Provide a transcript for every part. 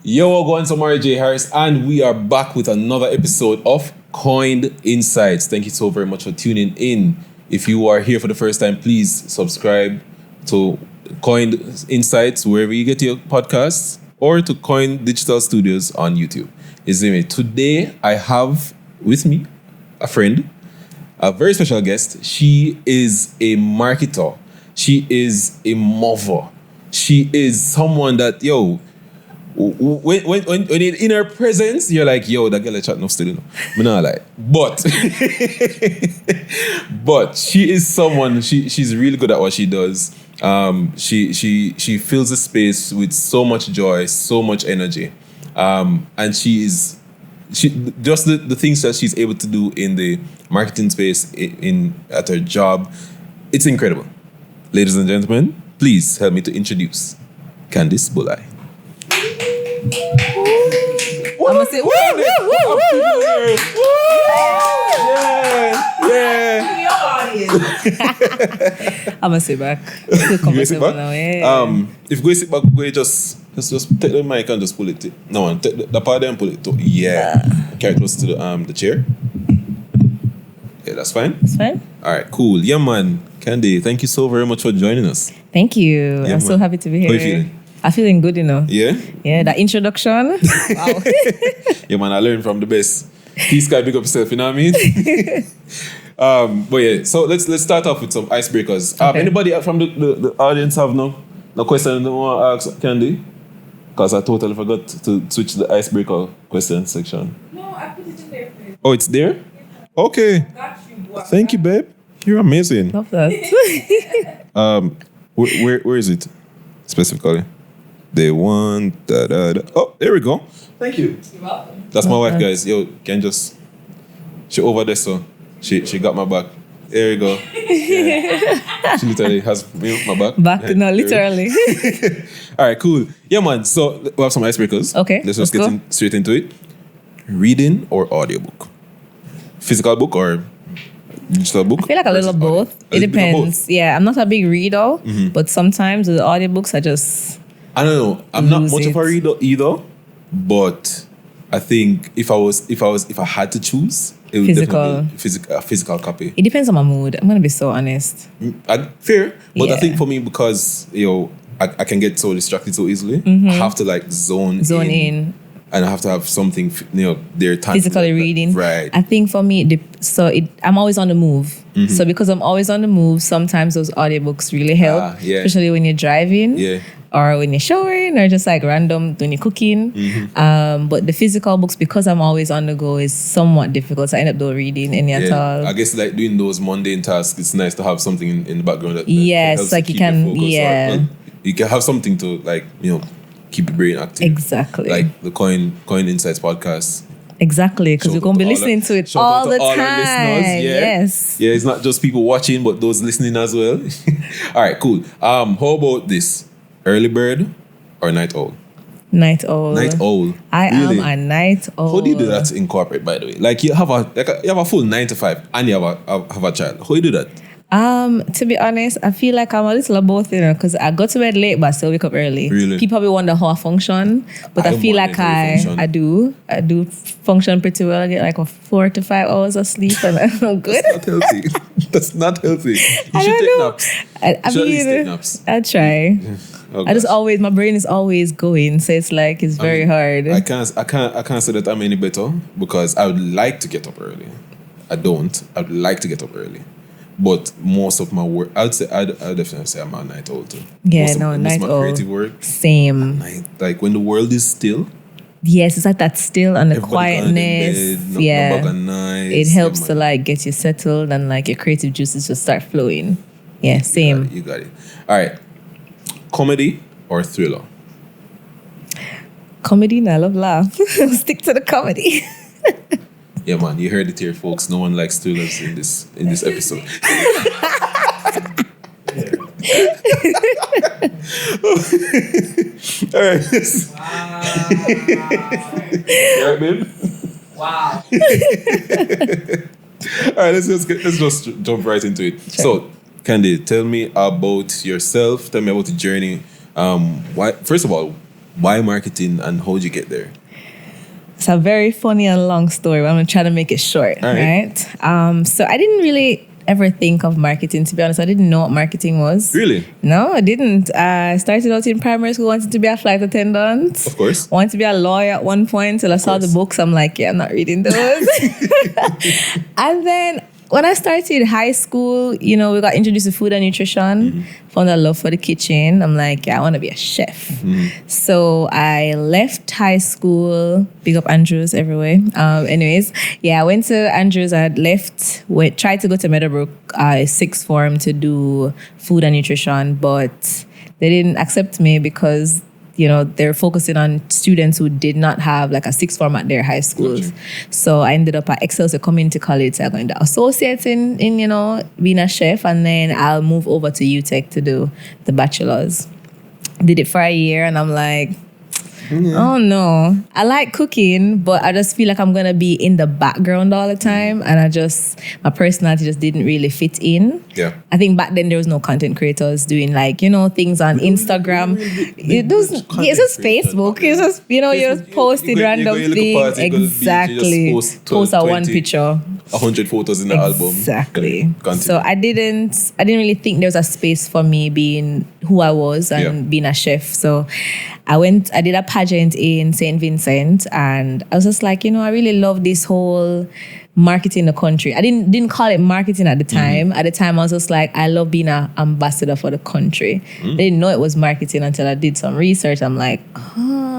Yo, what's going on? I'm RJ Harris, and we are back with another episode of Koined Insights. Thank you so very much for tuning in. If you are here for the first time, please subscribe to Koined Insights wherever you get your podcasts, or to Koined Digital Studios on YouTube. Today, I have with me a friend, a very special guest. She is a marketer. She is a mover. She is someone that, when in her presence, you're like, that girl I chat enough still, I'm not like. But she is someone, she's really good at what she does. She fills the space with so much joy, so much energy. And she just the things that she's able to do in the marketing space at her job, it's incredible. Ladies and gentlemen, please help me to introduce Candise Bulli. I'm gonna say, woo! I'm gonna sit back. You go sit back? Now, yeah. If you go sit back, go just take the mic and just pull it. No, take the part there and pull it. Carry close to the chair. Yeah, that's fine. It's fine. All right, cool. Yeah, man. Candy, thank you so very much for joining us. Thank you. I'm so happy to be here. How are you feeling? I'm feeling good, Yeah? Yeah, that introduction. Wow. Yeah, man, I learned from the best. Please, guy, big up yourself, you know what I mean? But yeah, so let's start off with some icebreakers. Okay. Anybody from the audience have no question they want to ask Candy? Because I totally forgot to switch the icebreaker question section. No, I put it in there for you. Oh, it's there? Okay. Got you. Thank you, babe. You're amazing. Love that. Where is it specifically? They want Oh, there we go. Thank you. You're welcome. That's my wife, guys. She over there, so she got my back. There you go. Yeah. She literally has my back. No, literally. All right, cool. Yeah, man. So we have some icebreakers. Okay, Let's just get straight into it. Reading or audiobook? Physical book or digital book? I feel like a little of both. It depends. Yeah, I'm not a big reader, but sometimes the audiobooks are just... I don't know. I'm not much of a reader either, but I think if I had to choose, it would definitely be a physical copy. It depends on my mood. I'm gonna be so honest. Fair, but Yeah. I think for me, because I can get so distracted so easily, I have to zone in, and I have to have something there physically reading. Right. I think for me, I'm always on the move. So because I'm always on the move, sometimes those audiobooks really help, especially when you're driving. Yeah. Or when you're showering, or just random when you're cooking. But the physical books, because I'm always on the go, is somewhat difficult. So I end up not reading any at all. I guess doing those mundane tasks, it's nice to have something in the background that yes, helps you can, you can have something to keep your brain active. Exactly. Like the Koined Insights podcast. Exactly, because we're going to be listening to it all the time. Yes. Yeah, it's not just people watching, but those listening as well. All right, cool. How about this? Early bird or night owl? Night owl. Night owl. I am a night owl. How do you do that in corporate, by the way? You have a full 9 to 5 and you have a child. How do you do that? To be honest, I feel like I'm a little of both, because I go to bed late but I still wake up early. Really? People probably wonder how I function, but I feel like I do function pretty well. I get 4 to 5 hours of sleep and I'm good. That's not healthy. That's not healthy. You should take naps. I mean, take naps. I try. Oh, I just always, my brain is always going, so it's very hard. I can't say that I'm any better because I would like to get up early. I don't. I would like to get up early. But most of my work, I'd definitely say I'm a night owl too. Yeah, night owl. Creative work. Same. Night, when the world is still. Yes, it's that still and the quietness. Bed, it helps to get you settled and your creative juices just start flowing. Yeah, same. You got it. All right. Comedy or thriller? Comedy, I love laugh. Stick to the comedy. Yeah, man, you heard it here, folks. No one likes thrillers in this episode. All right. Wow. All right, babe. Wow. All right, let's just jump right into it. Sure. So, Candy, tell me about yourself. Tell me about the journey. First of all, Why marketing, and how did you get there? It's a very funny and long story, but I'm going to try to make it short, All right. So I didn't really ever think of marketing, to be honest. I didn't know what marketing was. Really? No, I didn't. I started out in primary school, wanted to be a flight attendant. Of course. Wanted to be a lawyer at one point till I saw the books. I'm like, yeah, I'm not reading those. And then when I started high school, we got introduced to food and nutrition, found a love for the kitchen. I'm like, yeah, I want to be a chef. So I left high school, big up Andrews everywhere. Anyways, I went to Andrews. I had left, tried to go to Meadowbrook, sixth form to do food and nutrition, but they didn't accept me because they're focusing on students who did not have like a sixth form at their high schools. Gotcha. So I ended up at Excelsior Community College. So I got into associates in being a chef, and then I'll move over to UTech to do the bachelor's. Did it for a year, and I'm like, oh no, I like cooking, but I just feel like I'm gonna be in the background all the time, and my personality just didn't really fit in. Yeah. I think back then there was no content creators doing things on Instagram. It's just Facebook. It's just you just posted random things. Exactly. Post a one picture. 100 photos in the album. Exactly. So I didn't really think there was a space for me being who I was and being a chef. So I did a pageant in St. Vincent, and I was just like, I really love this whole marketing the country. I didn't call it marketing at the time. At the time, I was just like, I love being an ambassador for the country. I didn't know it was marketing until I did some research. I'm like,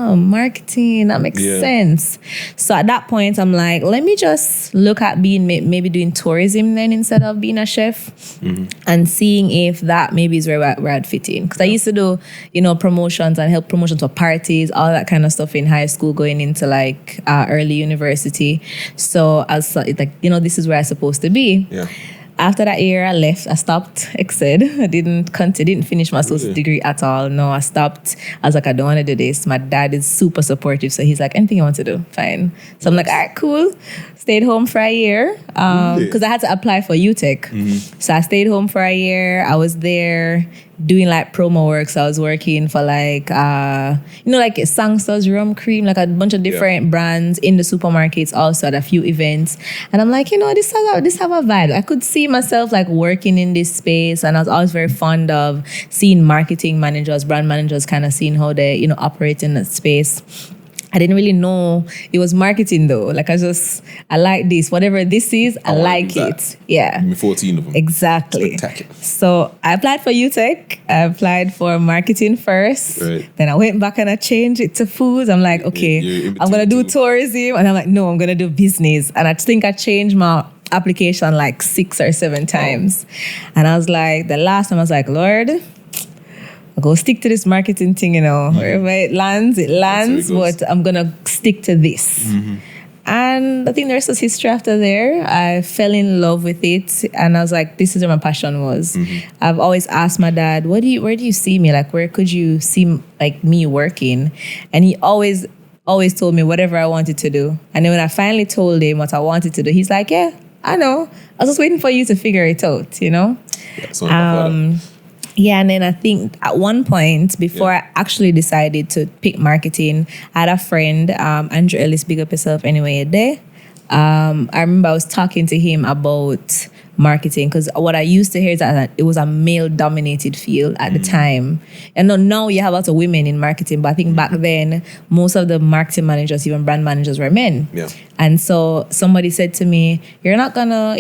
marketing, that makes sense. So at that point, I'm like, let me just look at being maybe doing tourism then instead of being a chef, and seeing if that maybe is where I'd fit in. Because I used to do, promotions and help promotions for parties, all that kind of stuff in high school, going into like early university. So I was like, this is where I'm supposed to be. Yeah. After that year, I left. I stopped Exed. I didn't finish my associate degree at all. No, I stopped. I was like, I don't want to do this. My dad is super supportive, so he's like, anything you want to do, fine. So I'm like, all right, cool. Stayed home for a year because I had to apply for UTech. So I stayed home for a year. I was there doing like promo work. So I was working for like, like Sangsters, Rum Cream, like a bunch of different brands in the supermarkets, also at a few events. And I'm like, this have a vibe. I could see myself like working in this space. And I was always very fond of seeing marketing managers, brand managers, kind of seeing how they, operate in that space. I didn't really know it was marketing though. Like I like this. Whatever this is, I like it. Yeah. 14 of them. Exactly. Spectacular. So I applied for UTech. I applied for marketing first. Right. Then I went back and I changed it to foods. I'm like, okay, I'm going to do tourism. And I'm like, no, I'm going to do business. And I think I changed my application like 6 or 7 times. And I was like, the last time I was like, Lord, I'll go stick to this marketing thing, wherever it lands, but I'm going to stick to this. And I think the rest was history after there. I fell in love with it, and I was like, this is where my passion was. I've always asked my dad, where do you see me? Like, where could you see like me working? And he always told me whatever I wanted to do. And then when I finally told him what I wanted to do, he's like, yeah, I know. I was just waiting for you to figure it out, Yeah, and then I think at one point, before I actually decided to pick marketing, I had a friend, Andrew Ellis, big up yourself anyway, there. I remember I was talking to him about marketing, because what I used to hear is that it was a male-dominated field at the time. And now you have lots of women in marketing, but I think back then, most of the marketing managers, even brand managers, were men. Yeah. And so somebody said to me, you're not gonna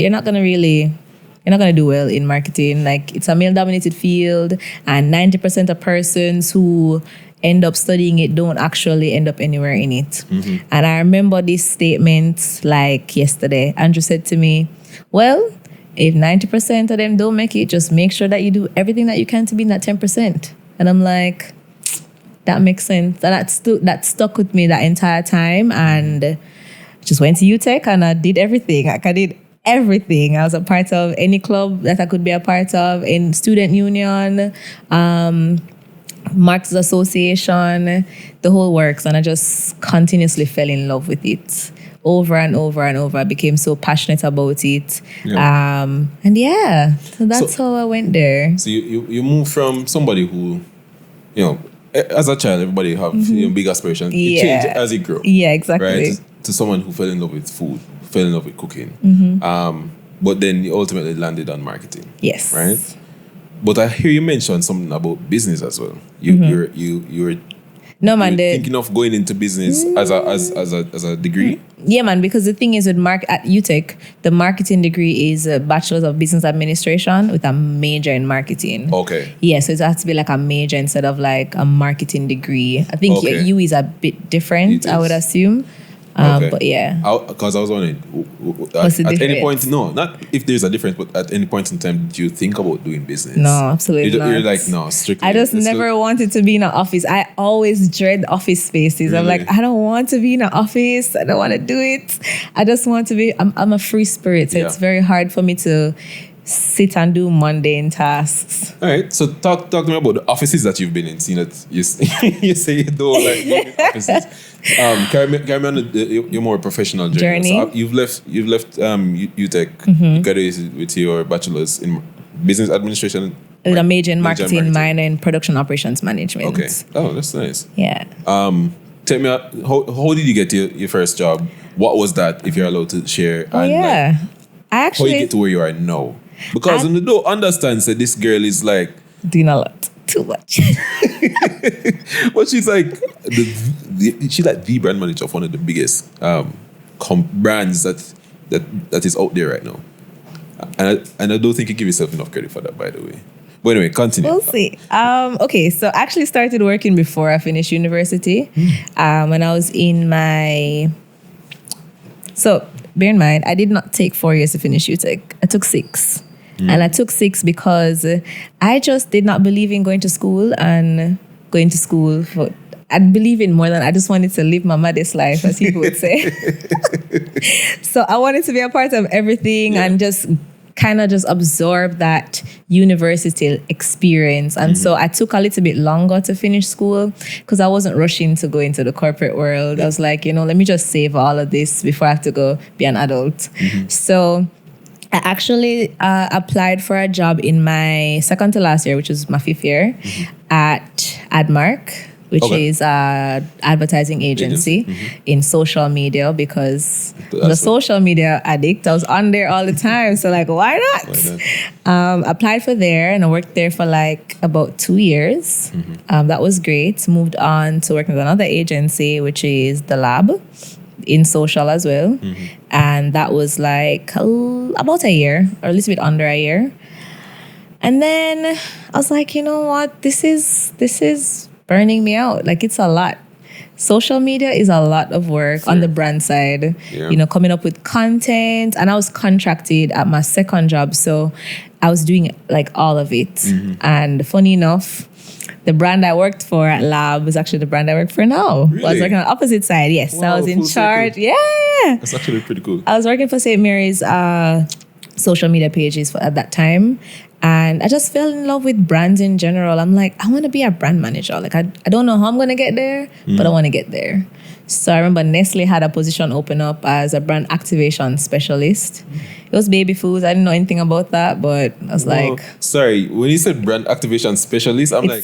do well in marketing. Like, it's a male-dominated field, and 90% of persons who end up studying it don't actually end up anywhere in it. And I remember this statement like yesterday. Andrew said to me, well, if 90% of them don't make it, just make sure that you do everything that you can to be in that 10%. And I'm like, that makes sense. And that stuck with me that entire time. And just went to UTech and I did everything. Like, I did everything. I was a part of any club that I could be a part of, in student union, Marketers Association, the whole works. And I just continuously fell in love with it over and over and over. I became so passionate about it. Yeah. So that's how I went there. So you moved from somebody who, as a child, everybody have big aspirations. Yeah. It changes as you grow. Yeah, exactly. Right? To someone who fell in love with food, fell in love with cooking. But then you ultimately landed on marketing. Yes. Right? But I hear you mention something about business as well. You're No, man. thinking of going into business as a degree. Yeah, man. Because the thing is, with at UTech, the marketing degree is a bachelor's of business administration with a major in marketing. Okay. Yeah, so it has to be like a major instead of like a marketing degree. I think Okay. U is a bit different. I would assume. Okay. But yeah. Because I was wondering, What's the at any difference? point, no, not if there's a difference, but at any point in time, do you think about doing business? No, absolutely not. You're like, no, strictly. I just let's never look- wanted to be in an office. I always dread office spaces. I'm Really? like, I don't want to be in an office. I don't want to do it. I just want to be, I'm a free spirit. So it's Yeah. very hard for me to sit and do mundane tasks. All right, so talk to me about the offices that you've been in. Seeing that you say you don't like being in offices. Carry me on your more professional journey. So you've left UTech. You graduated with your bachelor's in business administration. With a major in Major marketing, minor in production operations management. Okay. Oh, that's nice. Yeah. Tell me, how did you get your first job? What was that, if you're allowed to share? Oh, yeah. I How actually you get to where you are now? Because when you don't understand, say this girl is like, doing a lot. Too much. but she's like, she's like the brand manager of one of the biggest brands that is out there right now. And I don't think you give yourself enough credit for that, by the way. But anyway, continue. We'll see. Okay, so I actually started working before I finished university. When I was in my... So, bear in mind, I did not take 4 years to finish UTech. I took 6. And I took 6 because I just did not believe in going to school and going to school for... I believe in more than I just wanted to live my modest life, as people would say. So I wanted to be a part of everything and just kind of just absorb that university experience. And so I took a little bit longer to finish school because I wasn't rushing to go into the corporate world. I was like, let me just save all of this before I have to go be an adult. So I actually applied for a job in my second to last year, which was my 5th year, at Admark, which is an advertising agency in social media, because I'm a social media addict. I was on there all the time. So like, why not? Applied for there and I worked there for like about 2 years. That was great. Moved on to work with another agency, which is The Lab, in social as well. And that was like about a year or a little bit under a year. And then I was like, you know what? This is burning me out. Like, it's a lot. Social media is a lot of work on the brand side, coming up with content. And I was contracted at my second job. So I was doing like all of it. And funny enough, the brand I worked for at Lab was actually the brand I work for now. Really? I was working on the opposite side. Yes. Wow, So I was in full charge. circle. Yeah. That's actually pretty cool. I was working for St. Mary's social media pages at that time. And I just fell in love with brands in general. I'm like, I want to be a brand manager. Like, I don't know how I'm going to get there, but I want to get there. So I remember Nestle had a position open up as a brand activation specialist. It was baby foods. I didn't know anything about that, but I was like... Sorry, when you said brand activation specialist, I'm it's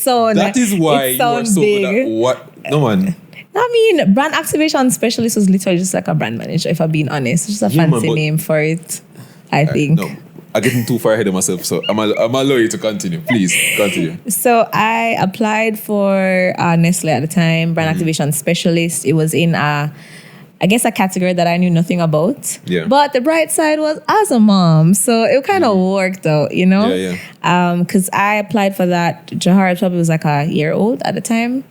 so that is why you are so good at what... No, man. I mean, brand activation specialist was literally just like a brand manager, if I'm being honest. It's just a fancy name for it, I think. No, I'm getting too far ahead of myself, so I'm allow you to continue. Please, continue. So I applied for Nestle at the time, brand activation specialist. It was in a category that I knew nothing about. Yeah. But the bright side was as a mom, so it kind of worked out, Yeah. Because I applied for that. Jahar probably was like a year old at the time.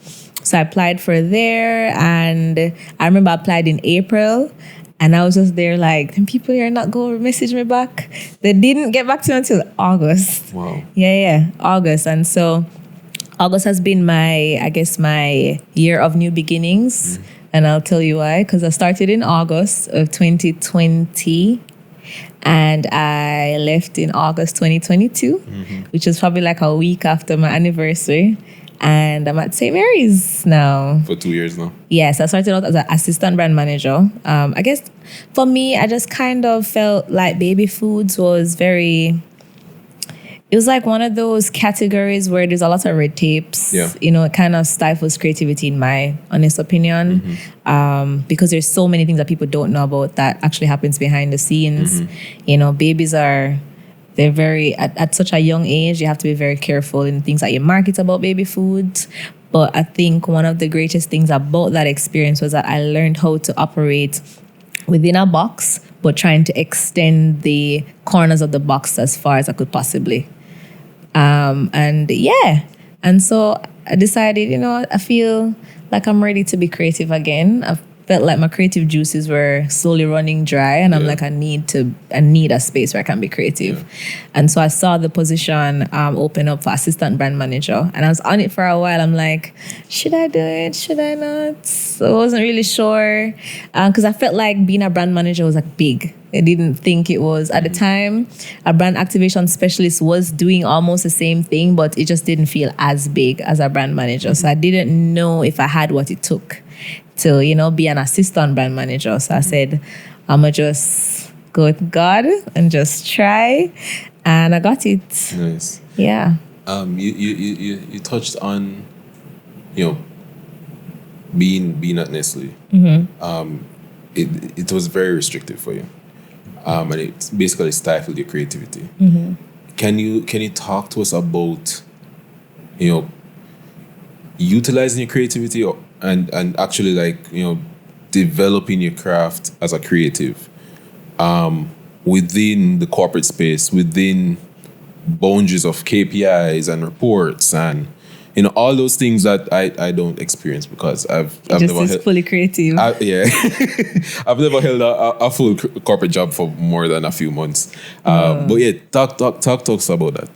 So I applied for there, and I remember I applied in April, and I was just there like, them people here not going to message me back. They didn't get back to me until August. Wow. Yeah, August. And so August has been my year of new beginnings. And I'll tell you why, because I started in August of 2020 and I left in August 2022, which is probably like a week after my anniversary. And I'm at St. Mary's now. For 2 years now. Yes, I started out as an assistant brand manager. I guess for me, I just kind of felt like baby foods was very... it was like one of those categories where there's a lot of red tapes. Yeah. You know, it kind of stifles creativity in my honest opinion. Because there's so many things that people don't know about that actually happens behind the scenes. You know, babies they're very, at such a young age, you have to be very careful in things that you market about baby food. But I think one of the greatest things about that experience was that I learned how to operate within a box, but trying to extend the corners of the box as far as I could possibly. And so I decided, you know, I feel like I'm ready to be creative again. I felt like my creative juices were slowly running dry, and I'm like, I need a space where I can be creative. And so I saw the position open up for assistant brand manager, and I was on it for a while. I'm like, should I do it? Should I not? So I wasn't really sure, because I felt like being a brand manager was like big. I didn't think it was. At the time, a brand activation specialist was doing almost the same thing, but it just didn't feel as big as a brand manager. So I didn't know if I had what it took to, you know, be an assistant brand manager. So I said, I'm going to just go with God and just try. And I got it. Nice. Yeah. You touched on, you know, being at Nestle. It was very restrictive for you. And it basically stifled your creativity. Can you talk to us about, you know, utilizing your creativity and actually, like, you know, developing your craft as a creative within the corporate space, within boundaries of KPIs and reports and, you know, all those things that I don't experience because I've never fully creative. I've never held a full corporate job for more than a few months. But yeah, talk to us about that.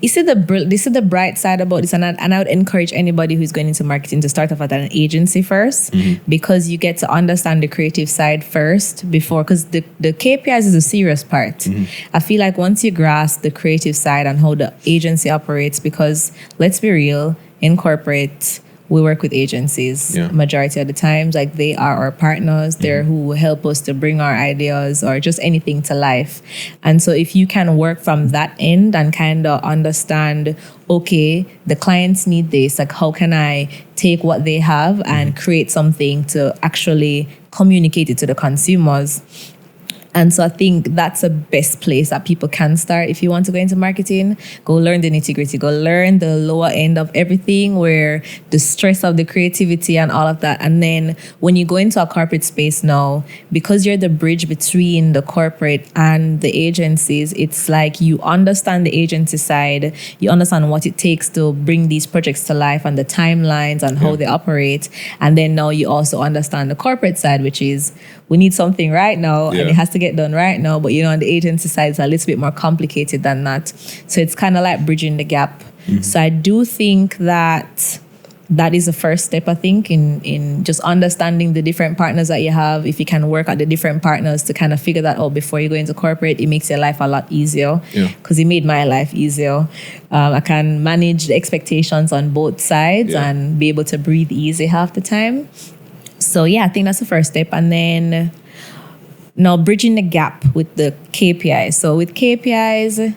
You see the bright side about this, and I would encourage anybody who's going into marketing to start off at an agency first, because you get to understand the creative side first before, because the KPIs is a serious part. I feel like once you grasp the creative side and how the agency operates, because let's be real, in corporate, we work with agencies majority of the times. Like, they are our partners. They're who help us to bring our ideas or just anything to life. And so if you can work from that end and kind of understand, okay, the clients need this, like, how can I take what they have and create something to actually communicate it to the consumers? And so I think that's the best place that people can start. If you want to go into marketing, go learn the nitty-gritty, go learn the lower end of everything, where the stress of the creativity and all of that. And then when you go into a corporate space now, because you're the bridge between the corporate and the agencies, it's like you understand the agency side, you understand what it takes to bring these projects to life and the timelines and how they operate. And then now you also understand the corporate side, which is, we need something right now and it has to get done right now. But, you know, on the agency side, it's a little bit more complicated than that. So it's kind of like bridging the gap. So I do think that is the first step, I think, in just understanding the different partners that you have. If you can work at the different partners to kind of figure that out before you go into corporate, it makes your life a lot easier, because it made my life easier. I can manage the expectations on both sides and be able to breathe easy half the time. So yeah, I think that's the first step. And then now bridging the gap with the KPIs. So with KPIs,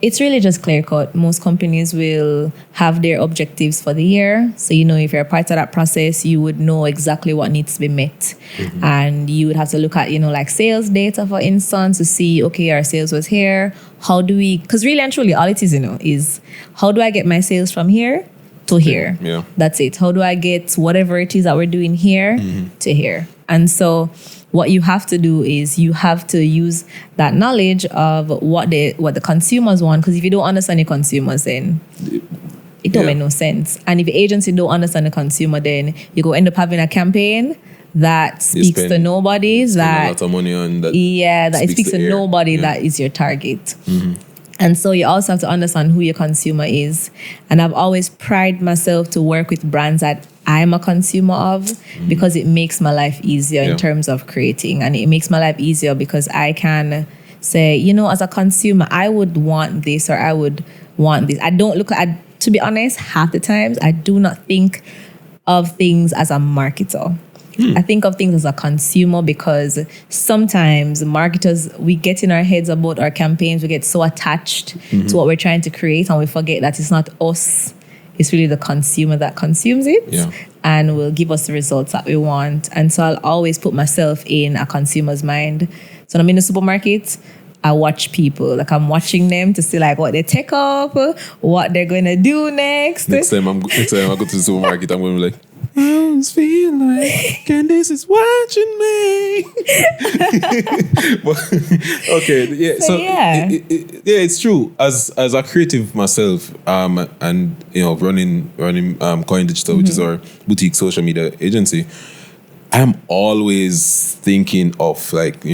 it's really just clear cut. Most companies will have their objectives for the year. So, you know, if you're a part of that process, you would know exactly what needs to be met. And you would have to look at, you know, like sales data, for instance, to see, okay, our sales was here. How do we, because really and truly all it is, you know, is how do I get my sales from here to here? Yeah. That's it. How do I get whatever it is that we're doing here to here? And so what you have to do is you have to use that knowledge of what the consumers want, because if you don't understand your consumers, then it don't make no sense. And if the agency don't understand the consumer, then you go end up having a campaign that speaks to nobody, that a lot of money on that. That it speaks to nobody that is your target. And so you also have to understand who your consumer is. And I've always prided myself to work with brands that I'm a consumer of, because it makes my life easier in terms of creating. And it makes my life easier because I can say, you know, as a consumer, I would want this or I would want this. I don't look at, to be honest, half the times, I do not think of things as a marketer. I think of things as a consumer because sometimes marketers, we get in our heads about our campaigns. We get so attached to what we're trying to create and we forget that it's not us. It's really the consumer that consumes it and will give us the results that we want. And so I'll always put myself in a consumer's mind. So when I'm in the supermarket, I watch people. Like I'm watching them to see like what they take up, what they're going to do next. Next time I go to the supermarket, I'm going to be like, I just feel like Candise is watching me. But, okay, yeah. So it's true. As a creative myself, and running Koined Digital, which is our boutique social media agency, I'm always thinking of like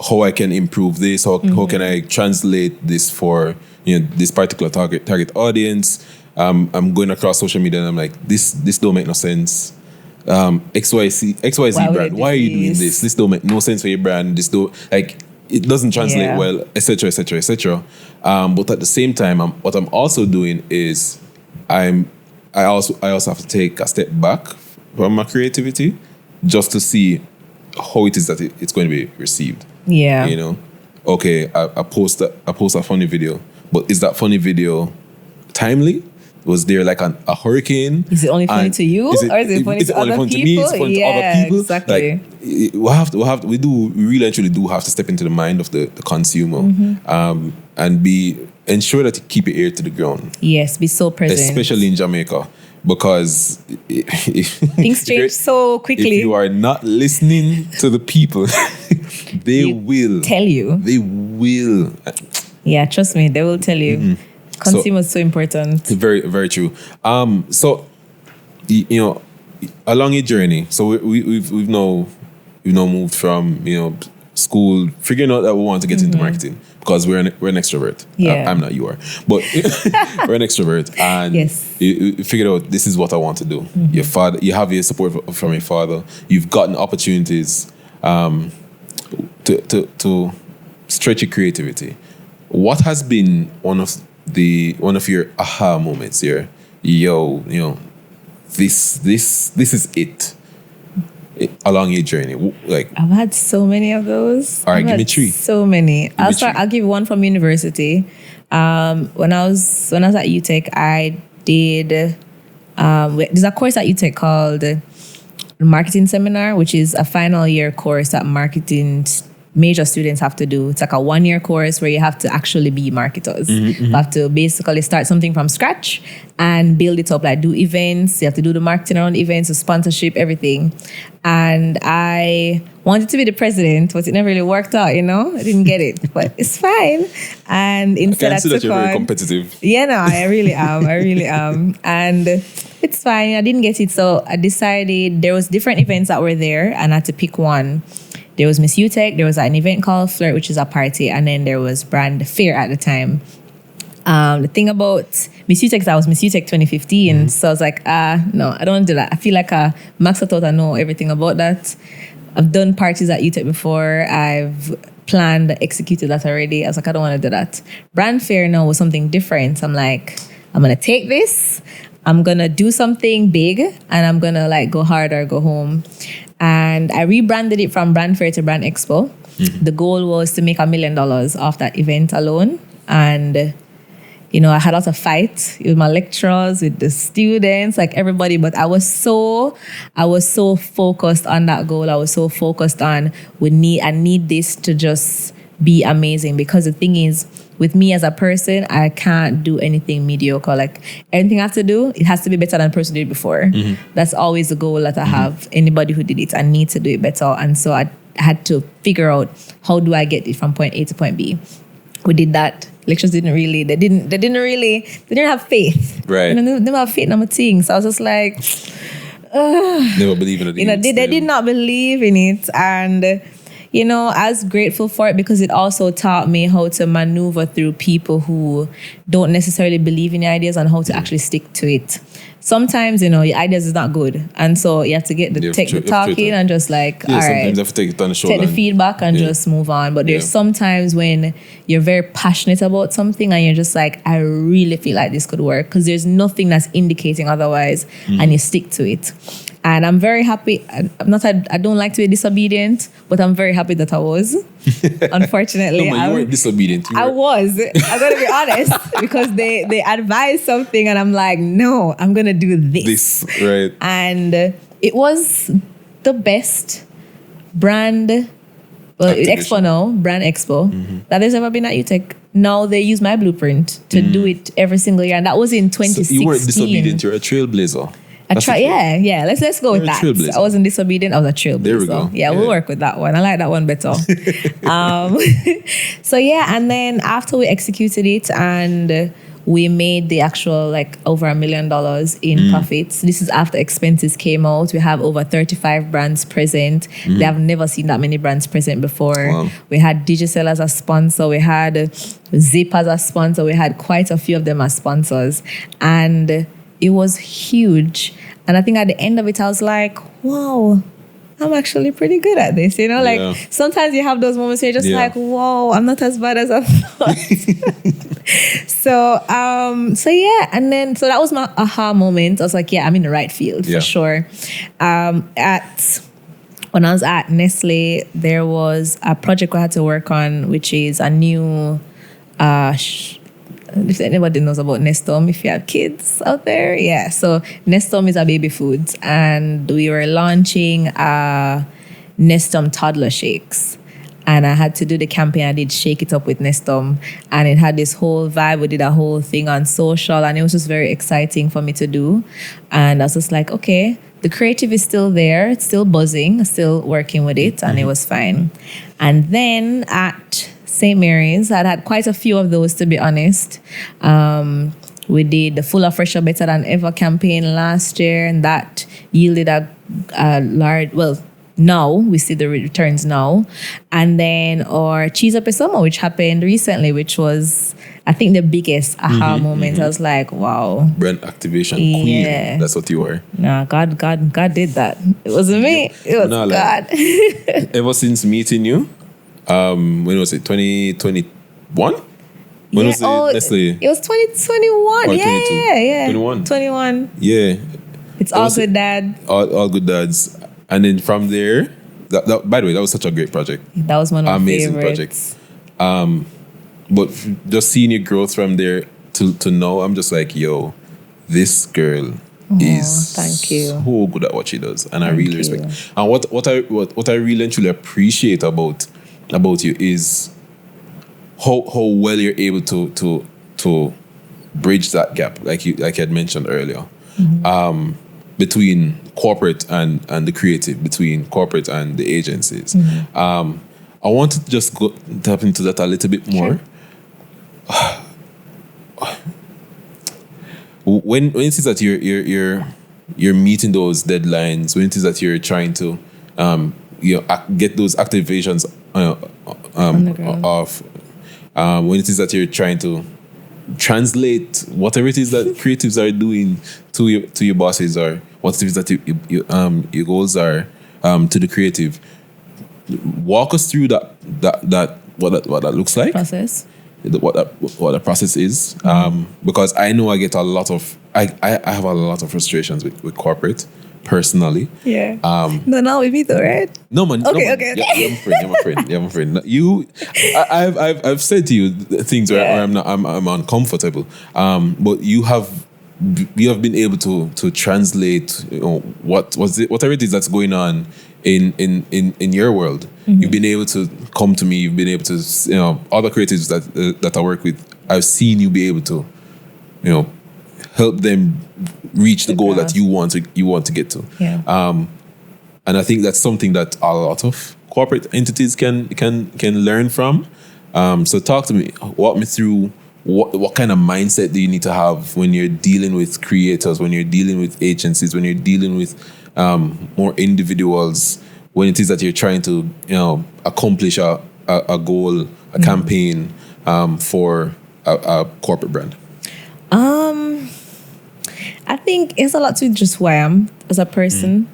how I can improve this. How can I translate this for this particular target audience? I'm going across social media and I'm like, this don't make no sense. XYZ brand, why are you doing this? This don't make no sense for your brand. This don't it doesn't translate well, etc., etc., etc. But at the same time, what I'm also doing is I also have to take a step back from my creativity just to see how it is that it's going to be received. Yeah. Okay, I post a funny video, but is that funny video timely? Was there like a hurricane? Is it only funny to you, or is it funny to other people? To me? Is it funny to other people? Exactly. Like, we really and truly do have to step into the mind of the consumer, and ensure that you keep your ear to the ground. Yes, be so present, especially in Jamaica, because things change so quickly. If you are not listening to the people, they will tell you. They will. Yeah, trust me, they will tell you. Consumers so important. Very, very true. So, along your journey, so we've now moved from school, figuring out that we want to get into marketing because we're an extrovert. Yeah. I'm not, you are, but we're an extrovert, and you figured out this is what I want to do. Your father, you have your support from your father. You've gotten opportunities to stretch your creativity. What has been one of your aha moments here? This is it along your journey. Like, I've had so many of those. All right, give me three. So many. I'll give one from university. When I was at UTech, I did there's a course at UTech called Marketing Seminar, which is a final year course that marketing major students have to do. It's like a 1-year course where you have to actually be marketers. You have to basically start something from scratch and build it up, like do events. You have to do the marketing around events, the sponsorship, everything. And I wanted to be the president, but it never really worked out, I didn't get it, but it's fine. And instead I can see that you're very competitive. Yeah, no, I really am. And it's fine. I didn't get it. So I decided there was different events that were there and I had to pick one. There was Miss UTech, there was an event called Flirt, which is a party, and then there was Brand Fair at the time. The thing about Miss UTech is I was Miss UTech 2015, so I was like, no, I don't want to do that. I feel like Max, I thought I know everything about that. I've done parties at UTech before. I've planned, executed that already. I was like, I don't want to do that. Brand Fair now was something different. I'm like, I'm going to take this, I'm going to do something big, and I'm going to go hard or go home. And I rebranded it from Brand Fair to Brand Expo. The goal was to make $1 million off that event alone. And, I had a lot of fights with my lecturers, with the students, everybody. But I was so focused on that goal. I was so focused on I need this to just be amazing. Because the thing is, with me as a person, I can't do anything mediocre. Anything I have to do, it has to be better than the person who did it before. That's always the goal that I have. Anybody who did it, I need to do it better. And so I had to figure out, how do I get it from point A to point B? We did that. Lecturers didn't have faith. Right. They didn't have faith in my thing. So I was just like, never believe in it. They did not believe in it. And I was grateful for it because it also taught me how to maneuver through people who don't necessarily believe in your ideas and how to actually stick to it. Sometimes, your ideas is not good. And so you have to take the talking and just all right. Sometimes you have to take it on the shoulder. Take the feedback and just move on. But there's sometimes when you're very passionate about something and you're just like, I really feel like this could work, because there's nothing that's indicating otherwise, and you stick to it. And I'm very happy. I don't like to be disobedient, but I'm very happy that I was. Unfortunately, No, man, you weren't disobedient. I was. I'm gonna be honest because they advised something, and I'm like, no, I'm gonna do this. Right. And it was the best brand Activation. brand expo that there's ever been at UTech. Now they use my blueprint to do it every single year, and that was in 2016. So you weren't disobedient. You're a trailblazer. Yeah. Let's go with You're a that. trailblazer. I wasn't disobedient. I was a trailblazer. There we go. Yeah, we'll work with that one. I like that one better. So yeah, and then after we executed it and we made the actual like over $1 million in profits. This is after expenses came out. We have over 35 brands present. They have never seen that many brands present before. Wow. We had Digicel as a sponsor. We had Zip as a sponsor. We had quite a few of them as sponsors. And it was huge. And I think at the end of it, I was like, wow, I'm actually pretty good at this. Like sometimes you have those moments where you're just like, whoa, I'm not as bad as I thought. So yeah. And then, so that was my aha moment. I was like, yeah, I'm in the right field for sure. When I was at Nestle, there was a project we had to work on, which is a new, if anybody knows about Nestum, if you have kids out there, so Nestum is a baby foods, and we were launching Nestum toddler shakes, and I had to do the campaign. I did Shake It Up with Nestum, and it had this whole vibe. We did a whole thing on social, and it was just very exciting for me to do. And I was just like, okay, the creative is still there, it's still buzzing, still working with it, and it was fine. And then at St. Mary's, I'd had quite a few of those, to be honest. We did the Fuller, Fresher, Better Than Ever campaign last year, and that yielded a large, now we see the returns now. And then our Cheese Up a Summer, which happened recently, which was, I think, the biggest aha moment. I was like, wow. Brand activation queen. That's what you were. Nah, God did that. It wasn't me. It was God. Ever since meeting you, when was it? 2021? When was it? Nestle? It was 2021. Or Yeah. 21. 21. Yeah. It's all good, Dad. All good dads. And then from there, that by the way, that was such a great project. That was one of my amazing favorites. project. But just seeing your growth from there to now, I'm just like, yo, this girl is thank you. so good at what she does, and I really respect. And what I really and truly appreciate about you is how well you're able to bridge that gap, like you had mentioned earlier, between corporate and the creative, between corporate and the agencies. I want to just tap into that a little bit more. Sure. When it is that you're meeting those deadlines, when it is that you're trying to get those activations off, when it is that you're trying to translate whatever it is that creatives are doing to your bosses, or what it is that your goals are to the creative, walk us through what that looks like. Process. What the process is, because I know I get a lot of I have a lot of frustrations with corporate personally. Yeah. No, with me though, right? No man. Okay. Yeah, I'm a friend. You, I've said to you things where I'm uncomfortable. But you have been able to translate, whatever it is that's going on in your world. You've been able to come to me. You've been able to, other creatives that I work with, I've seen you be able to, help them reach the goal that you want to get to. Yeah. And I think that's something that a lot of corporate entities can learn from. So talk to me, walk me through what kind of mindset do you need to have when you're dealing with creators, when you're dealing with agencies, when you're dealing with more individuals, when it is that you're trying to accomplish a goal, a campaign for a corporate brand? I think it's a lot to just who I am as a person,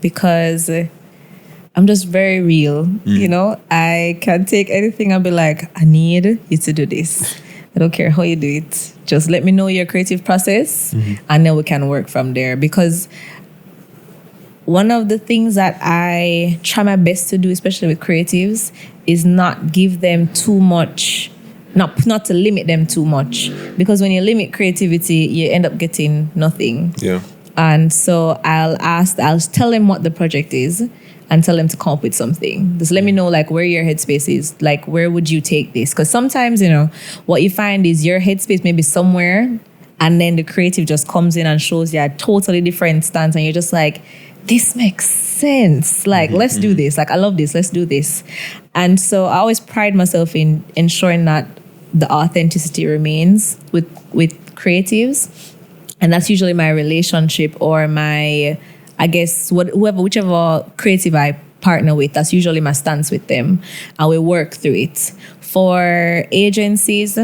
because I'm just very real. I can take anything and be like, I need you to do this. I don't care how you do it. Just let me know your creative process, and then we can work from there. Because one of the things that I try my best to do, especially with creatives, is not give them too much, not to limit them too much. Because when you limit creativity, you end up getting nothing. Yeah. And so I'll tell them what the project is and tell them to come up with something. Just let me know like where your headspace is, like where would you take this? Because sometimes, what you find is your headspace may be somewhere and then the creative just comes in and shows you a totally different stance and you're just like, this makes sense. Like, let's do this. Like, I love this. Let's do this. And so I always pride myself in ensuring that the authenticity remains with creatives. And that's usually my relationship or my, I guess, whichever creative I partner with, that's usually my stance with them. And we work through it. For agencies,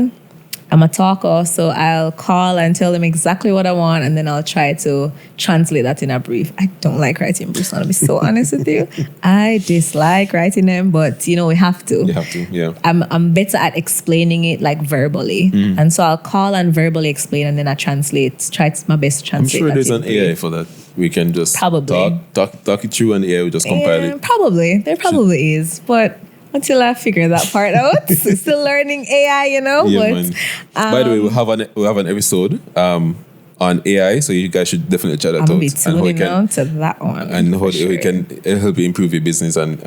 I'm a talker, so I'll call and tell them exactly what I want, and then I'll try to translate that in a brief. I don't like writing briefs, I'll be so honest with you. I dislike writing them, but we have to. You have to, yeah. I'm better at explaining it like verbally. And so I'll call and verbally explain, and then I try my best to translate. I'm sure that there's in an brief. AI for that. We can just Probably. talk it through and the AI will just compile it. Probably. There probably is, but until I figure that part out, still learning AI, Yeah, but man. By the way, we have an episode on AI, so you guys should definitely check that I'm out. gonna be And how it tuning on to that one. and how for it sure. can help you improve your business and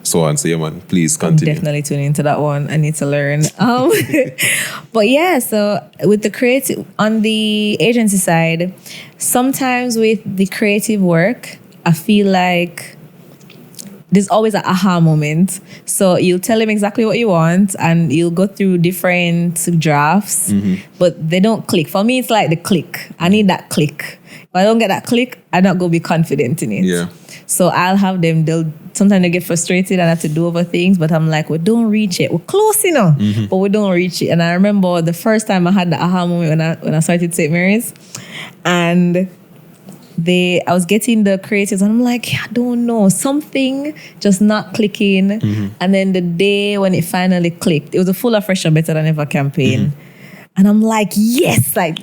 so on. So yeah, man, please continue. Definitely tuning into that one. I need to learn. But yeah, so with the creative on the agency side, sometimes with the creative work, I feel like there's always an aha moment. So you'll tell them exactly what you want and you'll go through different drafts, but they don't click. For me, it's like the click. I need that click. If I don't get that click, I'm not going to be confident in it. Yeah. So I'll have them, sometimes they get frustrated and have to do other things, but I'm like, we don't reach it. We're close enough, but we don't reach it. And I remember the first time I had the aha moment when I started St. Mary's, and I was getting the creatives and I'm like, I don't know, something just not clicking. And then the day when it finally clicked, it was a full of Fresh and Better Than Ever campaign. And I'm like, yes, like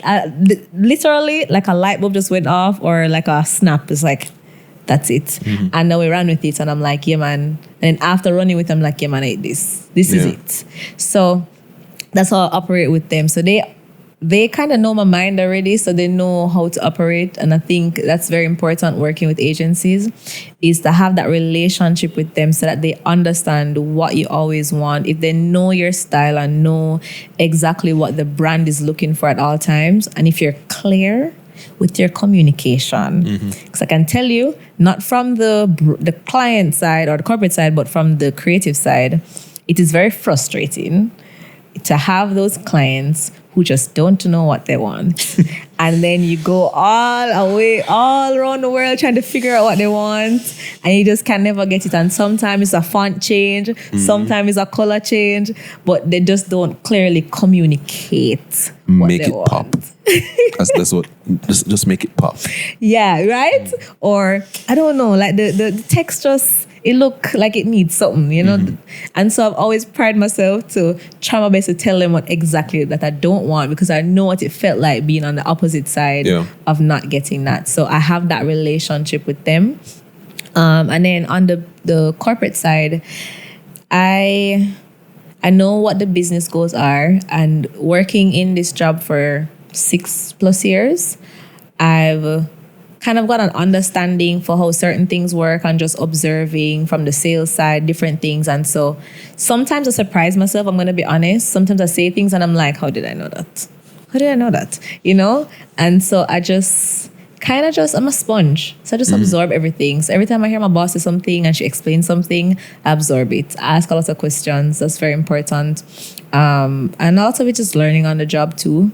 literally like a light bulb just went off or like a snap. It's like, that's it. And then we ran with it and I'm like, yeah, man. And then after running with it, I'm like, yeah, man, I ate this. This is it. So that's how I operate with them. So they kind of know my mind already, so they know how to operate. And I think that's very important working with agencies, is to have that relationship with them so that they understand what you always want. If they know your style and know exactly what the brand is looking for at all times, and if you're clear with your communication. Because I can tell you, not from the client side or the corporate side, but from the creative side, it is very frustrating to have those clients who just don't know what they want. And then you go all around the world trying to figure out what they want, and you just can never get it. And sometimes it's a font change, sometimes it's a color change, but they just don't clearly communicate what Make they it want. pop. That's what. Just make it pop. Yeah, right? Or I don't know, like the text just, it look like it needs something, And so I've always prided myself to try my best to tell them what exactly that I don't want, because I know what it felt like being on the opposite side of not getting that. So I have that relationship with them. And then on the corporate side, I know what the business goals are, and working in this job for 6+ years, I've kind of got an understanding for how certain things work and just observing from the sales side, different things. And so sometimes I surprise myself, I'm going to be honest. Sometimes I say things and I'm like, how did I know that? How did I know that? And so I just I'm a sponge. So I just absorb everything. So every time I hear my boss say something and she explains something, I absorb it. I ask a lot of questions. That's very important. And a lot of it is learning on the job too.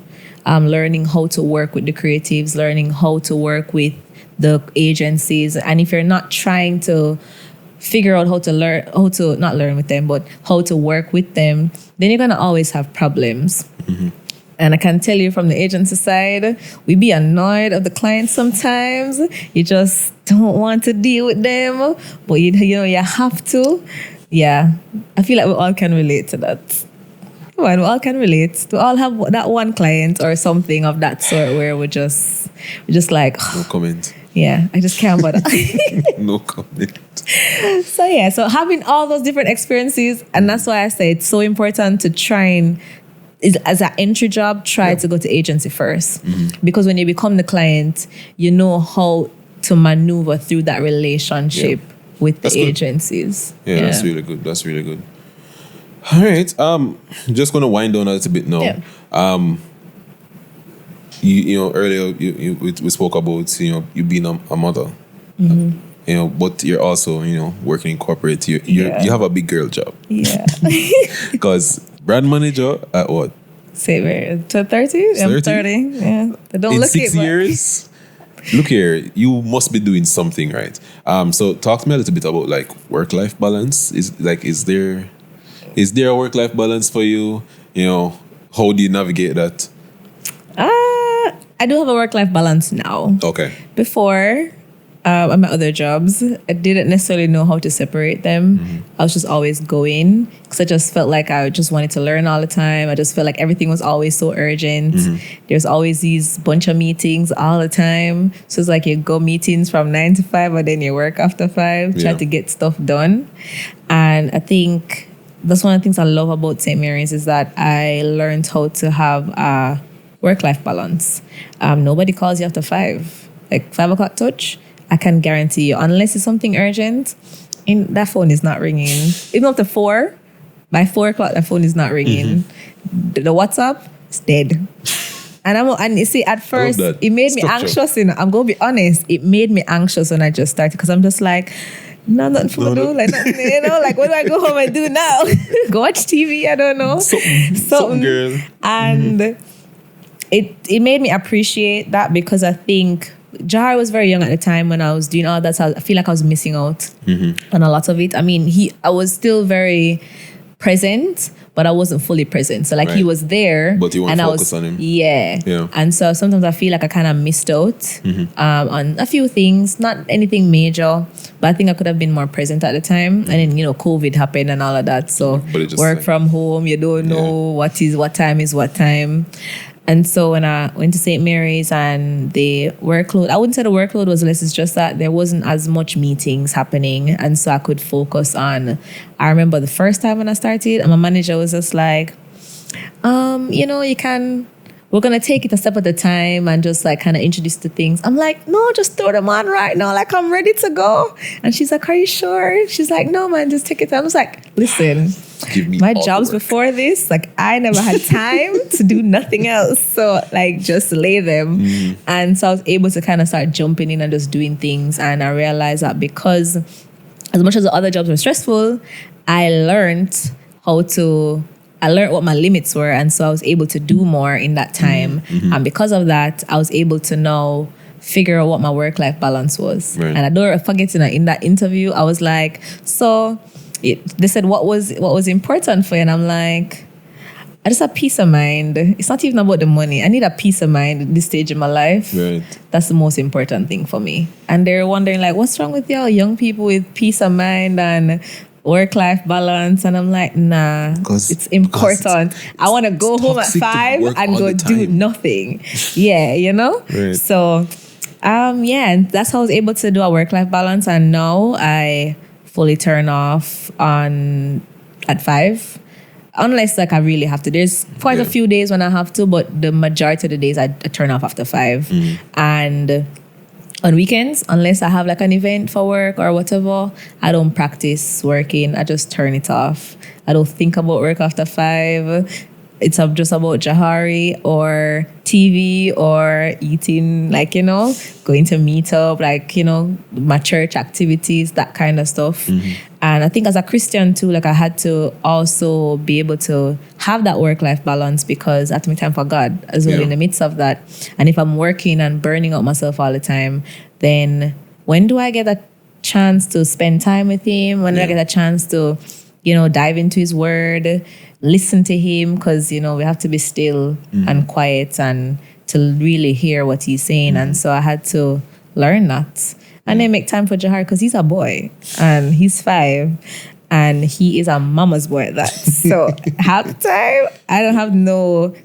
Learning how to work with the creatives, learning how to work with the agencies. And if you're not trying to figure out how to not learn with them, but how to work with them, then you're going to always have problems. And I can tell you from the agency side, we be annoyed of the clients sometimes. You just don't want to deal with them, but you have to. Yeah, I feel like we all can relate to that. Well, we all can relate. We all have that one client or something of that sort where we're just like, No comment. Yeah, I just can't bother. No comment. So having all those different experiences, and that's why I say it's so important to try and, as an entry job, try to go to agency first. Because when you become the client, you know how to maneuver through that relationship with the agencies. Yeah, that's really good. That's really good. All right. Just gonna wind down a little bit now. Yeah. You know, earlier we spoke about, you know, you being a mother. You know, but you're also, you know, working in corporate. You have a big girl job. Yeah. Because brand manager at what? Say where? To 30? I'm 30. Yeah. They don't In look 6 it, years. Look here, you must be doing something right. So talk to me a little bit about like work-life balance. Is there a work-life balance for you? You know, how do you navigate that? I do have a work-life balance now. Okay. Before, at my other jobs, I didn't necessarily know how to separate them. I was just always going because I just felt like I just wanted to learn all the time. I just felt like everything was always so urgent. There's always these bunch of meetings all the time. So it's like you go meetings from 9 to 5 and then you work after 5, try to get stuff done. And I think that's one of the things I love about St. Mary's is that I learned how to have a work-life balance. Nobody calls you after 5. Like 5 o'clock touch, I can guarantee you, unless it's something urgent, that phone is not ringing. Even up to 4, by 4 o'clock, that phone is not ringing. The WhatsApp is dead. And you see, at first, it made me anxious. I'm going to be honest, it made me anxious when I just started because I'm just like, nothing to do. Like, nothing, you know, like, what do I go home and do now? Go watch TV? I don't know. Something girl. And it made me appreciate that because I think Jahar was very young at the time when I was doing all that. So I feel like I was missing out on a lot of it. I mean, I was still very present, but I wasn't fully present. So like he was there, but you want to focus on him. Yeah. And so sometimes I feel like I kind of missed out on a few things, not anything major, but I think I could have been more present at the time. And then, you know, COVID happened and all of that. So work from home, you don't know what time is what time. And so when I went to St. Mary's and the workload, I wouldn't say the workload was less, it's just that there wasn't as much meetings happening. And so I could focus on, I remember the first time when I started, and my manager was just like, you know, we're going to take it a step at a time and just like kind of introduce the things. I'm like, no, just throw them on right now. Like, I'm ready to go. And she's like, are you sure? She's like, no, man, just take it. I was like, listen, my jobs before this, like I never had time to do nothing else. So like just lay them. And so I was able to kind of start jumping in and just doing things. And I realized that because as much as the other jobs were stressful, I learned what my limits were. And so I was able to do more in that time. And because of that, I was able to now figure out what my work-life balance was. Right. And I don't forget in that interview, I was like, they said, what was important for you? And I'm like, I just have peace of mind. It's not even about the money. I need a peace of mind at this stage in my life. Right. That's the most important thing for me. And they're wondering like, what's wrong with y'all young people with peace of mind and work-life balance? And I'm like, nah, it's important. I want to go home at 5 and go do nothing. Yeah, you know? Right. So, and that's how I was able to do a work-life balance. And now I fully turn off at 5. Unless like I really have to. There's quite a few days when I have to, but the majority of the days I turn off after 5. And on weekends, unless I have like an event for work or whatever, I don't practice working. I just turn it off. I don't think about work after 5. It's just about Jahari or TV or eating, like, you know, going to meet up, like, you know, my church activities, that kind of stuff. And I think as a Christian too, like I had to also be able to have that work-life balance because I have to make time for God as well in the midst of that. And if I'm working and burning out myself all the time, then when do I get a chance to spend time with him? When do I get a chance to, you know, dive into his word, listen to him? Because, you know, we have to be still and quiet and to really hear what he's saying. And so I had to learn that. And then make time for Jahar because he's a boy and he's 5 and he is a mama's boy at that. So half the time,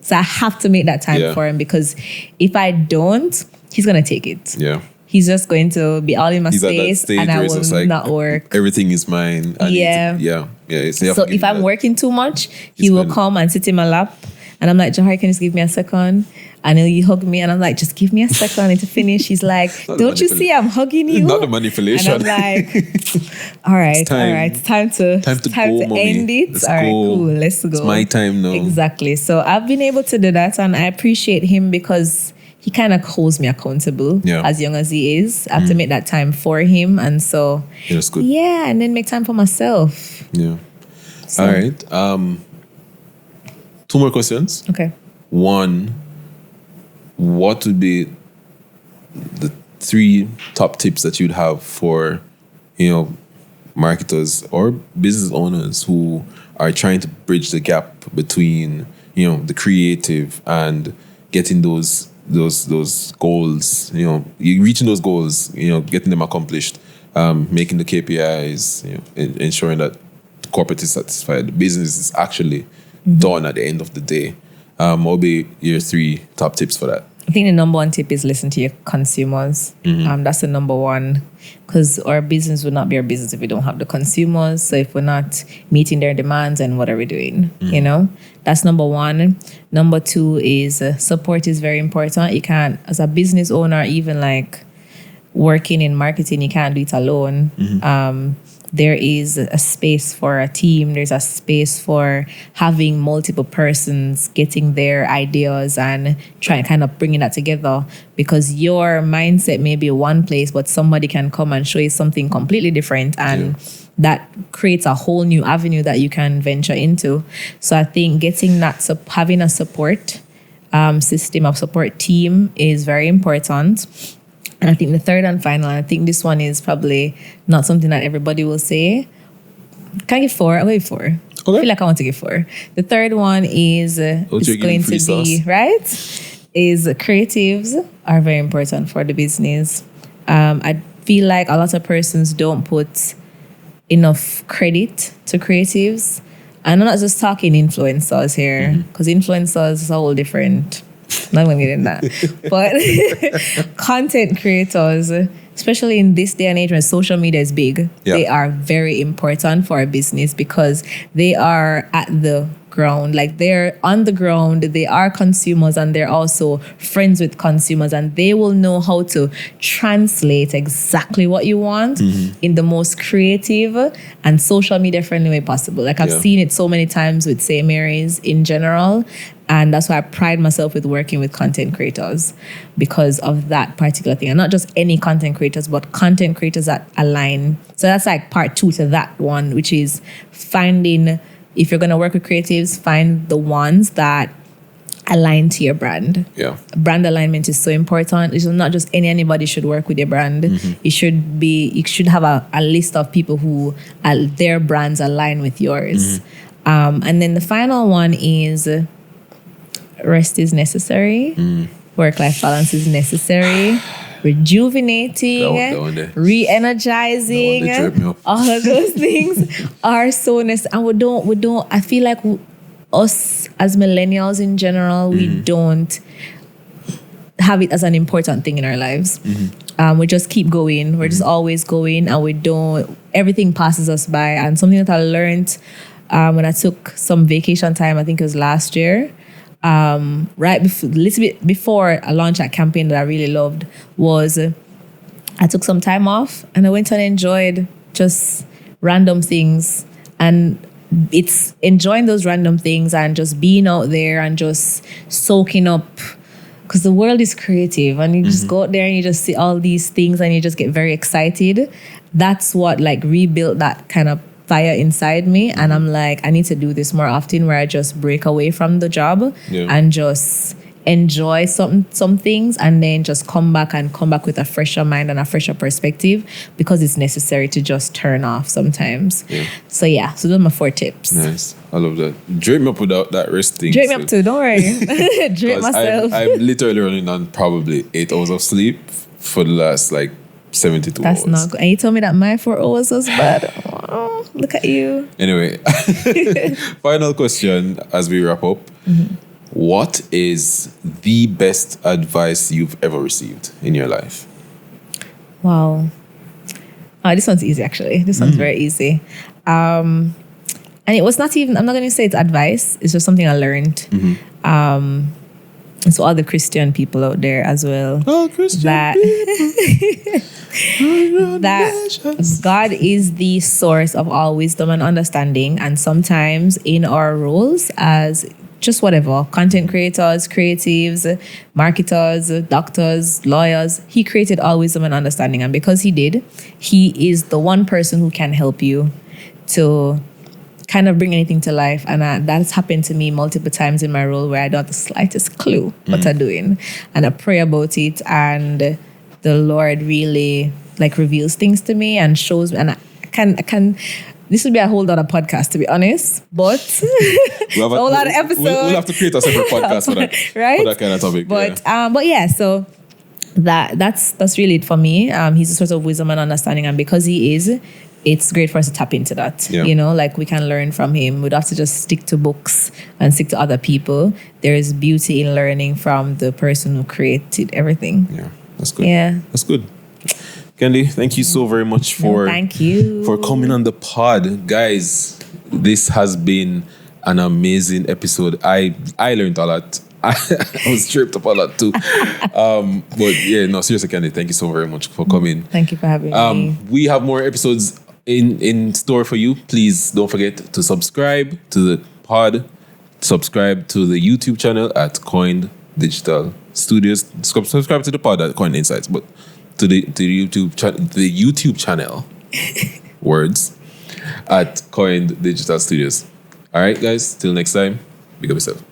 so I have to make that time for him because if I don't, he's going to take it. Yeah. he's just going to be all in my He's at that space stage and I where it's just will like, not work. everything is mine. I need Yeah. to, yeah. So if I'm working too much, he will come and sit in my lap. And I'm like, Jahar, can you just give me a second? And he'll hug me. And I'm like, just give me a second. I need to finish. He's like, don't you see I'm hugging you? Not the manipulation. And I'm like, all right. It's time to go, mommy. end it. Let's all right, go. cool. Let's go. It's my time now. Exactly. So I've been able to do that. And I appreciate him because he kind of holds me accountable as young as he is. I have to make that time for him. And so, that's good. Yeah. And then make time for myself. Yeah. So. All right. 2 more questions. Okay. 1, what would be the 3 top tips that you'd have for, marketers or business owners who are trying to bridge the gap between, the creative and getting those goals, reaching those goals, getting them accomplished, making the KPIs, ensuring that the corporate is satisfied, the business is actually done at the end of the day. What would be your 3 top tips for that? I think the number 1 tip is listen to your consumers. That's the number 1, because our business would not be our business if we don't have the consumers. So if we're not meeting their demands, and what are we doing? That's number 1. Number 2 is support is very important. You can't, as a business owner, even like working in marketing, you can't do it alone. There is a space for a team. There's a space for having multiple persons getting their ideas and trying kind of bringing that together, because your mindset may be one place, but somebody can come and show you something completely different, and that creates a whole new avenue that you can venture into. So I think getting that, having a support system, of support team is very important. And I think the third and final, and I think this one is probably not something that everybody will say. Can I give 4? I'll give 4. Okay. I feel like I want to give 4. The third one is going to be, right? Is creatives are very important for the business. I feel like a lot of persons don't put enough credit to creatives. And I'm not just talking influencers here, because influencers is a whole different... Not going to get in that. But content creators, especially in this day and age when social media is big, they are very important for a business, because they are at the ground. Like, they're on the ground, they are consumers, and they're also friends with consumers, and they will know how to translate exactly what you want in the most creative and social media friendly way possible. Like, I've seen it so many times with St. Mary's in general. And that's why I pride myself with working with content creators, because of that particular thing. And not just any content creators, but content creators that align. So that's like part 2 to that one, which is finding, if you're going to work with creatives, find the ones that align to your brand. Yeah. Brand alignment is so important. It's not just anybody should work with your brand. You should have a list of people who their brands align with yours. And then the final one is... rest is necessary. Work-life balance is necessary. Rejuvenating, re-energizing, all of those things are so necessary. And we don't. I feel like us as millennials in general, we don't have it as an important thing in our lives. We just keep going. We're just always going, and we don't. Everything passes us by. And something that I learned when I took some vacation time, I think it was last year. Little bit before I launched a campaign that I really loved, was I took some time off and I went and enjoyed just random things, and it's enjoying those random things and just being out there and just soaking up, because the world is creative, and you just go out there and you just see all these things and you just get very excited. That's what like rebuilt that kind of fire inside me, and I'm like, I need to do this more often, where I just break away from the job and just enjoy some things, and then just come back with a fresher mind and a fresher perspective, because it's necessary to just turn off sometimes. So those are my 4 tips. Nice. I love that. Drape me up without that rest thing. Drape me up too, don't worry. Drape myself. I'm literally running on probably 8 hours of sleep for the last 72 That's hours. Not good. And you told me that my 4 hours was bad. Oh, look at you. Anyway, final question as we wrap up. What is the best advice you've ever received in your life? Wow. Oh, this one's easy, actually. This one's very easy. And it was not even, I'm not going to say it's advice. It's just something I learned. And so all the Christian people out there as well. Oh, Christian that that God is the source of all wisdom and understanding. And sometimes in our roles as just whatever, content creators, creatives, marketers, doctors, lawyers, he created all wisdom and understanding. And because he did, he is the one person who can help you to kind of bring anything to life. And that's happened to me multiple times in my role where I don't have the slightest clue what I'm doing. And I pray about it, and the Lord really like reveals things to me and shows me. And I can this would be a whole other podcast, to be honest. But a whole lot of episodes. We'll have to create a separate podcast for that, right? For that kind of topic. But yeah, so that's really it for me. He's a source of wisdom and understanding, and because he is, it's great for us to tap into that. Yeah. You know, like we can learn from him. We'd have to just stick to books and stick to other people. There is beauty in learning from the person who created everything. Yeah, that's good. Yeah. That's good. Candy, thank you so very much for thank you for coming on the pod. Guys, this has been an amazing episode. I learned a lot. I was tripped up a lot too. But yeah, no, seriously, Candy, thank you so very much for coming. Thank you for having me. We have more episodes in store for you. Please don't forget to subscribe to the pod, subscribe to the YouTube channel at Koined Digital Studios. Subscribe to the pod at Koined Insights, but to the YouTube channel words at Koined Digital Studios. All right, guys, till next time, big up yourself.